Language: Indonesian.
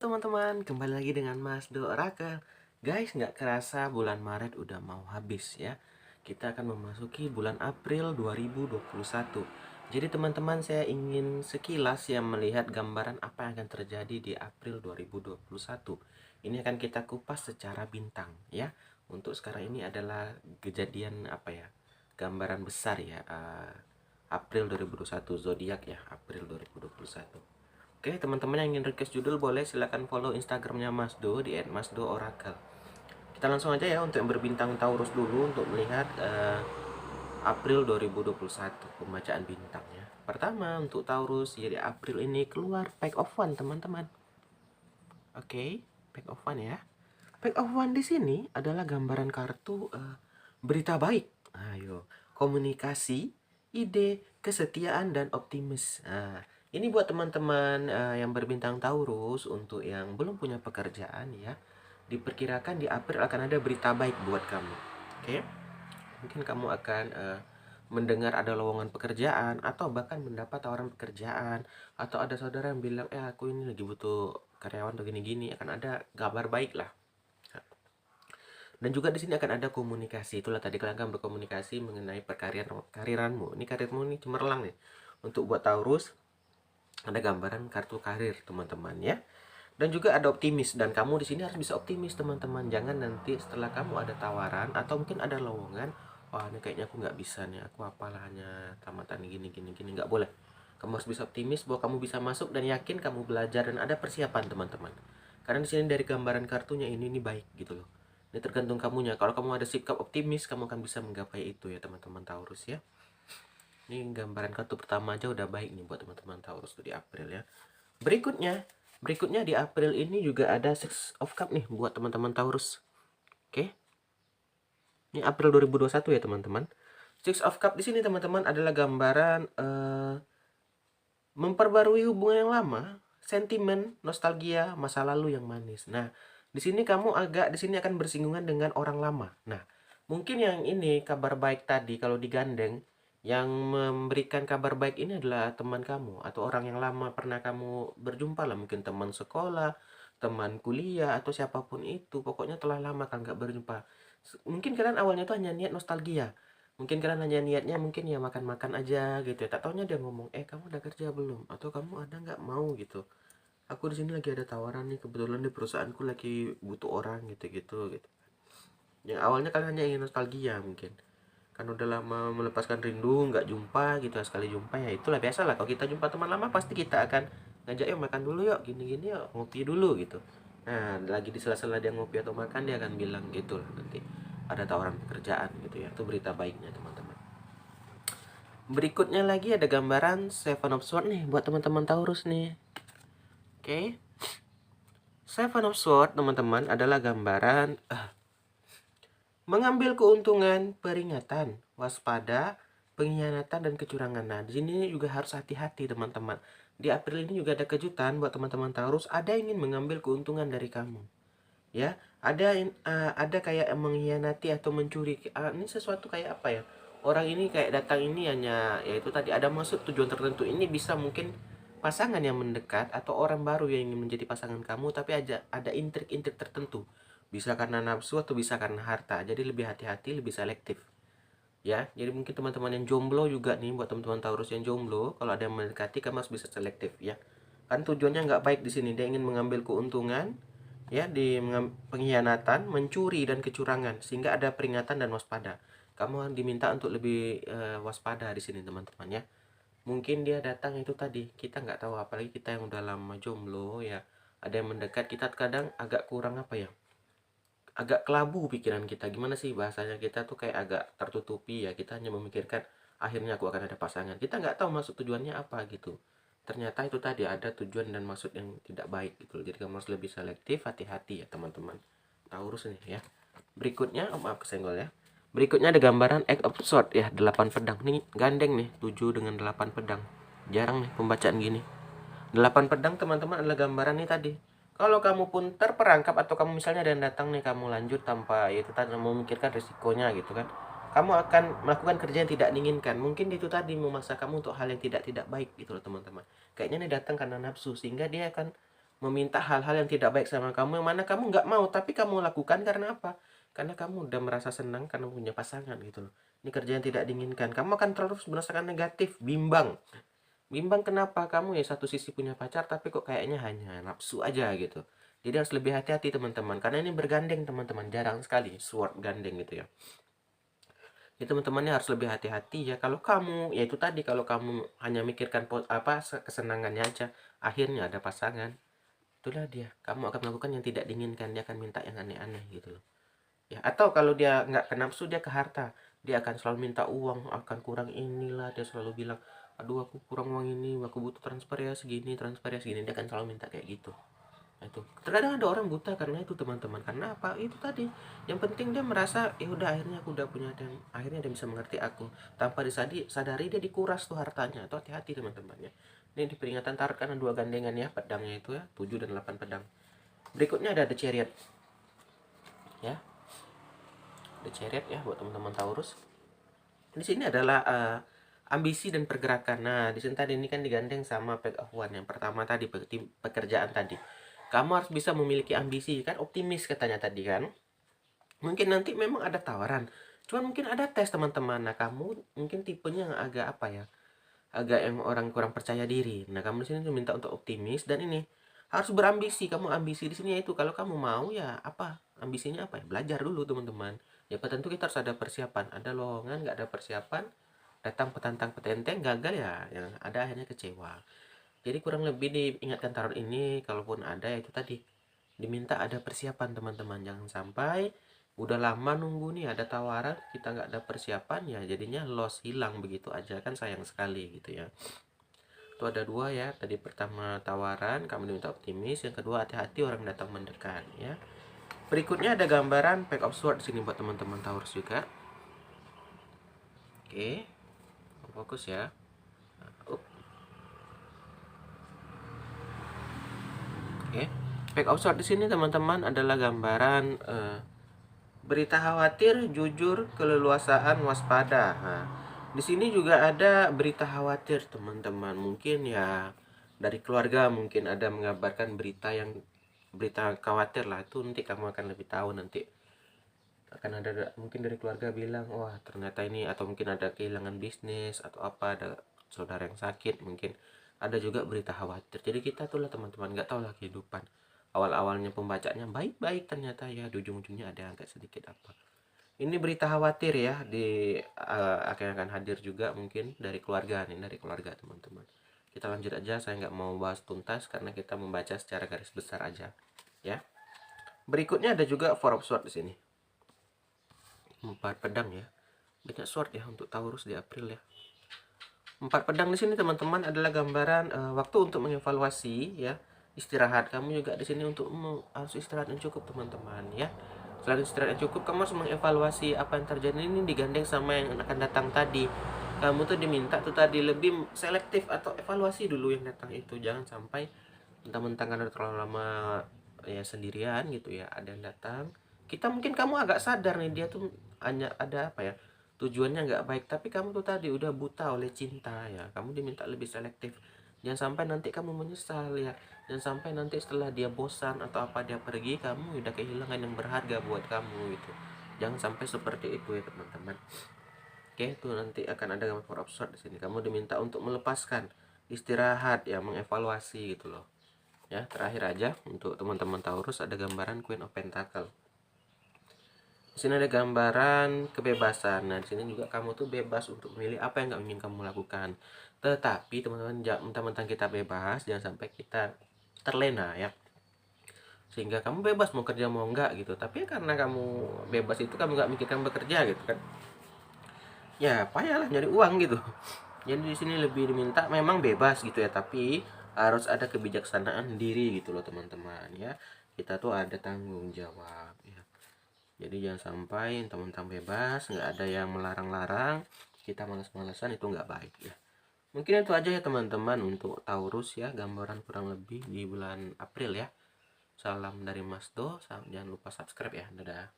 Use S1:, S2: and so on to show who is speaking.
S1: teman-teman, kembali lagi dengan Mas Do Orakel. Guys, nggak kerasa bulan Maret udah mau habis ya. Kita akan memasuki bulan April 2021. Jadi teman-teman, saya ingin sekilas ya melihat gambaran apa yang akan terjadi di April 2021. Ini akan kita kupas secara bintang ya. Untuk sekarang ini adalah kejadian apa ya? Gambaran besar ya. April 2021 zodiak ya, April 2021. Oke, teman-teman yang ingin request judul boleh silahkan follow Instagramnya Mas Do di @masdooracle. Kita langsung aja ya untuk yang berbintang Taurus dulu untuk melihat April 2021 pembacaan bintangnya. Pertama untuk Taurus, jadi April ini keluar Pack of One teman-teman. Oke, Pack of One ya. Pack of One di sini adalah gambaran kartu berita baik. Ayo, komunikasi, ide, kesetiaan dan optimis. Nah, ini buat teman-teman yang berbintang Taurus untuk yang belum punya pekerjaan ya. Diperkirakan di April akan ada berita baik buat kamu. Oke. Mungkin kamu akan mendengar ada lowongan pekerjaan atau bahkan mendapat tawaran pekerjaan atau ada saudara yang bilang, aku ini lagi butuh karyawan atau gini-gini, akan ada kabar baik lah. Dan juga di sini akan ada komunikasi. Itulah tadi kalian akan berkomunikasi mengenai kariranmu. Ini karirmu ini cemerlang nih. Untuk buat Taurus ada gambaran kartu karir teman-teman ya. Dan juga ada optimis, dan kamu di sini harus bisa optimis teman-teman. Jangan nanti setelah kamu ada tawaran atau mungkin ada lowongan, wah ini kayaknya aku nggak bisa nih, aku apalah hanya tamatan gini gini gini, nggak boleh. Kamu harus bisa optimis bahwa kamu bisa masuk dan yakin kamu belajar dan ada persiapan teman-teman. Karena di sini dari gambaran kartunya ini baik gitu loh. Ini tergantung kamunya. Kalau kamu ada sikap optimis, kamu akan bisa menggapai itu ya teman-teman Taurus ya. Ini gambaran kartu pertama aja udah baik nih buat teman-teman Taurus tuh di April ya. Berikutnya di April ini juga ada Six of Cup nih buat teman-teman Taurus. Oke. Ini April 2021 ya teman-teman. Six of Cup di sini teman-teman adalah gambaran memperbarui hubungan yang lama, sentimen, nostalgia, masa lalu yang manis. Nah, di sini kamu di sini akan bersinggungan dengan orang lama. Nah, mungkin yang ini kabar baik tadi kalau digandeng, yang memberikan kabar baik ini adalah teman kamu atau orang yang lama pernah kamu berjumpa lah, mungkin teman sekolah, teman kuliah atau siapapun itu, pokoknya telah lama kan nggak berjumpa. Mungkin kalian awalnya tuh hanya niat nostalgia. Mungkin kalian hanya niatnya mungkin ya makan-makan aja gitu ya. Tak taunya dia ngomong, kamu udah kerja belum? Atau kamu ada nggak mau gitu? Aku di sini lagi ada tawaran nih, kebetulan di perusahaanku lagi butuh orang gitu-gitu gitu. Yang awalnya kalian hanya ingin nostalgia mungkin. Kan udah lama melepaskan rindu, nggak jumpa gitu, sekali jumpa ya itulah biasa lah. Kalau kita jumpa teman lama pasti kita akan ngajak yuk makan dulu yuk, gini-gini yuk, ngopi dulu gitu. Nah, lagi di sela-sela dia ngopi atau makan dia akan bilang gitu lah nanti ada tawaran pekerjaan gitu ya. Itu berita baiknya teman-teman. Berikutnya lagi ada gambaran Seven of Swords nih buat teman-teman Taurus nih. Oke. Seven of Swords teman-teman adalah gambaran mengambil keuntungan, peringatan, waspada, pengkhianatan dan kecurangan. Nah, di sini juga harus hati-hati teman-teman. Di April ini juga ada kejutan buat teman-teman Taurus, ada yang ingin mengambil keuntungan dari kamu. Ya, ada kayak mengkhianati atau mencuri. Ini sesuatu kayak apa ya? Orang ini kayak datang ini hanya yaitu tadi ada maksud tujuan tertentu. Ini bisa mungkin pasangan yang mendekat atau orang baru yang ingin menjadi pasangan kamu, tapi ada intrik-intrik tertentu. Bisa karena nafsu atau bisa karena harta. Jadi lebih hati-hati, lebih selektif. Ya, jadi mungkin teman-teman yang jomblo juga nih, buat teman-teman Taurus yang jomblo, kalau ada yang mendekati kamu harus bisa selektif ya. Kan tujuannya nggak baik di sini, dia ingin mengambil keuntungan, ya, di pengkhianatan, mencuri dan kecurangan, sehingga ada peringatan dan waspada. Kamu diminta untuk lebih waspada di sini teman-teman ya. Mungkin dia datang itu tadi, kita nggak tahu, apalagi kita yang udah lama jomblo ya, ada yang mendekat, kita kadang agak kurang apa ya, agak kelabu pikiran kita. Gimana sih bahasanya, kita tuh kayak agak tertutupi ya, kita hanya memikirkan akhirnya aku akan ada pasangan, kita nggak tahu maksud tujuannya apa gitu. Ternyata itu tadi ada tujuan dan maksud yang tidak baik gitu. Jadi kamu harus lebih selektif, hati-hati ya teman-teman Taurus nih ya. Berikutnya, maaf kesenggol ya. Berikutnya ada gambaran Eight of Swords ya, 8 pedang. Nih gandeng nih, 7 dengan 8 pedang. Jarang nih pembacaan gini. 8 pedang teman-teman adalah gambaran nih tadi. Kalau kamu pun terperangkap atau kamu misalnya ada yang datang nih, kamu lanjut tanpa itu tadi memikirkan risikonya gitu kan. Kamu akan melakukan kerja yang tidak diinginkan. Mungkin itu tadi memaksa kamu untuk hal yang tidak baik gitu loh teman-teman. Kayaknya nih datang karena nafsu, sehingga dia akan meminta hal-hal yang tidak baik sama kamu, yang mana kamu nggak mau, tapi kamu lakukan karena apa? Karena kamu udah merasa senang karena punya pasangan gitu loh. Ini kerja yang tidak diinginkan, kamu akan terus merasakan negatif, bimbang. Bimbang kenapa? Kamu ya satu sisi punya pacar, tapi kok kayaknya hanya nafsu aja gitu. Jadi harus lebih hati-hati teman-teman, karena ini bergandeng teman-teman, jarang sekali sword gandeng gitu ya. Jadi teman-temannya harus lebih hati-hati ya. Kalau kamu, ya itu tadi, kalau kamu hanya mikirkan kesenangannya aja, akhirnya ada pasangan, itulah dia. Kamu akan melakukan yang tidak diinginkan, dia akan minta yang aneh-aneh gitu loh. Ya, atau kalau dia nggak ke nafsu, dia ke harta. Dia akan selalu minta uang, akan kurang inilah, dia selalu bilang, aduh aku kurang uang ini, aku butuh transfer ya segini, transfer ya segini. Dia akan selalu minta kayak gitu. Nah, itu terkadang ada orang buta karena itu teman-teman, karena apa? Itu tadi, yang penting dia merasa ya udah, akhirnya aku udah punya, dan akhirnya dia bisa mengerti aku, tanpa disadari dia dikuras tuh hartanya. Itu hati-hati teman-teman ya. Ini di peringatan tarot karena dua gandengan ya, pedangnya itu ya, 7 dan 8 pedang. Berikutnya ada The Chariot ya, The Chariot ya buat teman-teman Taurus. Di sini adalah ambisi dan pergerakan. Nah, di sini tadi ini kan digandeng sama Page of One yang pertama tadi, pekerjaan tadi. Kamu harus bisa memiliki ambisi, kan optimis katanya tadi kan. Mungkin nanti memang ada tawaran, cuman mungkin ada tes teman-teman. Nah, kamu mungkin tipenya yang agak apa ya, agak yang orang kurang percaya diri. Nah, kamu di sini diminta untuk optimis dan ini harus berambisi. Kamu ambisi di sini yaitu kalau kamu mau ya apa? Ambisinya apa ya? Belajar dulu teman-teman. Ya tentu kita harus ada persiapan. Ada lowongan nggak ada persiapan, datang petantang petenteng, gagal ya, yang ada akhirnya kecewa. Jadi kurang lebih diingatkan tarot ini, kalaupun ada ya itu tadi, diminta ada persiapan teman-teman. Jangan sampai udah lama nunggu nih ada tawaran, kita nggak ada persiapan, ya jadinya loss, hilang begitu aja, kan sayang sekali gitu ya. Itu ada dua ya, tadi pertama tawaran kamu diminta optimis, yang kedua hati-hati orang datang mendekat ya. Berikutnya ada gambaran Pack of Swords sini buat teman-teman Taurus juga. Oke, fokus ya. Oke, Pack of Swords di sini teman-teman adalah gambaran berita khawatir, jujur, keleluasaan, waspada. Nah, di sini juga ada berita khawatir teman-teman. Mungkin ya dari keluarga, mungkin ada mengabarkan berita khawatir lah. Itu nanti kamu akan lebih tahu nanti. Akan ada mungkin dari keluarga bilang, wah ternyata ini, atau mungkin ada kehilangan bisnis atau apa, ada saudara yang sakit, mungkin ada juga berita khawatir. Jadi kita tuh lah teman-teman, nggak tahu lah kehidupan. Awal-awalnya pembacanya baik-baik, ternyata ya di ujung-ujungnya ada agak sedikit apa. Ini berita khawatir ya, akan hadir juga mungkin dari keluarga nih, dari keluarga teman-teman. Kita lanjut aja, saya nggak mau bahas tuntas karena kita membaca secara garis besar aja ya. Berikutnya ada juga Four of Swords di sini. 4 pedang ya. Banyak sword ya untuk Taurus di April ya. 4 pedang di sini teman-teman adalah gambaran waktu untuk mengevaluasi ya. Istirahat. Kamu juga di sini untuk harus istirahat yang cukup teman-teman ya. Selain istirahat yang cukup, kamu harus mengevaluasi apa yang terjadi. Ini digandeng sama yang akan datang tadi. Kamu tuh diminta tuh tadi lebih selektif atau evaluasi dulu yang datang itu. Jangan sampai mentang-mentang karena terlalu lama ya sendirian gitu ya, ada yang datang, kita mungkin kamu agak sadar nih dia tuh hanya ada apa ya, tujuannya nggak baik, tapi kamu tuh tadi udah buta oleh cinta ya, kamu diminta lebih selektif. Jangan sampai nanti kamu menyesal ya, jangan sampai nanti setelah dia bosan atau apa dia pergi, kamu udah kehilangan yang berharga buat kamu gitu. Jangan sampai seperti itu ya teman-teman. Oke, itu nanti akan ada gambar power absurd di sini. Kamu diminta untuk melepaskan, istirahat ya, mengevaluasi gitu loh. Ya, terakhir aja untuk teman-teman Taurus ada gambaran Queen of Pentacle. Di sini ada gambaran kebebasan. Nah, di sini juga kamu tuh bebas untuk memilih apa yang nggak ingin kamu lakukan. Tetapi teman-teman, jangan mentang-mentang kita bebas, jangan sampai kita terlena ya. Sehingga kamu bebas mau kerja mau enggak gitu. Tapi karena kamu bebas itu kamu nggak mikirkan bekerja gitu kan. Ya, payahlah nyari uang gitu. Jadi di sini lebih diminta memang bebas gitu ya, tapi harus ada kebijaksanaan diri gitu loh teman-teman ya. Kita tuh ada tanggung jawab ya. Jadi jangan sampai teman-teman bebas, nggak ada yang melarang-larang, kita malas-malasan, itu nggak baik ya. Mungkin itu aja ya teman-teman untuk Taurus ya, gambaran kurang lebih di bulan April ya. Salam dari Mas Do, jangan lupa subscribe ya. Dadah.